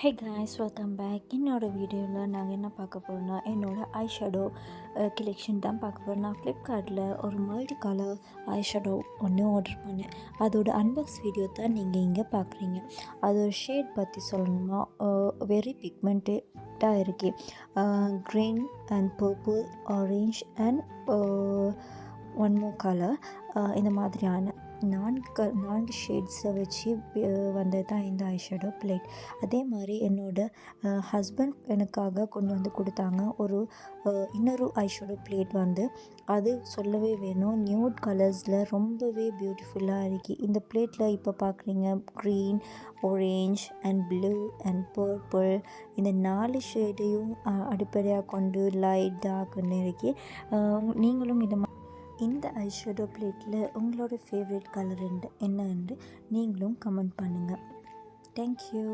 Hey guys, welcome back. என்னோடய வீடியோவில் நாங்கள் என்ன பார்க்க போகிறோம்னா என்னோடய ஐ ஷேடோ கலெக்ஷன் தான் பார்க்க போகிறோம். நான் ஃப்ளிப்கார்ட்டில் ஒரு மல்டி கலர் ஐ ஷேடோ ஒன்று ஆர்டர் பண்ணேன். அதோட அன்பாக்ஸ் வீடியோ தான் நீங்கள் இங்கே பார்க்குறீங்க. அதோட ஷேட் பற்றி சொல்லணுமா, வெரி பிக்மெண்டடாக இருக்கு. Green and purple, orange and one more colour, இந்த மாதிரியான நான்கு ஷேட்ஸை வச்சு வந்தது தான் இந்த ஐஷேடோ பிளேட். அதே மாதிரி என்னோடய ஹஸ்பண்ட் எனக்காக கொண்டு வந்து கொடுத்தாங்க ஒரு இன்னொரு ஐஷேடோ பிளேட். அது சொல்லவே வேணும், நியூட் கலர்ஸில் ரொம்பவே பியூட்டிஃபுல்லாக இருக்குது. இந்த பிளேட்டில் இப்போ பார்க்குறீங்க, green, orange and blue and purple, இந்த 4 ஷேடையும் அடிப்படையாக கொண்டு லைட் டார்க்னு இருக்கு. நீங்களும் இந்த ஐஷேடோ பிளேட்டில் உங்களோட ஃபேவரட் கலர் என்ன என்று நீங்களும் கமெண்ட் பண்ணுங்கள். தேங்க்யூ.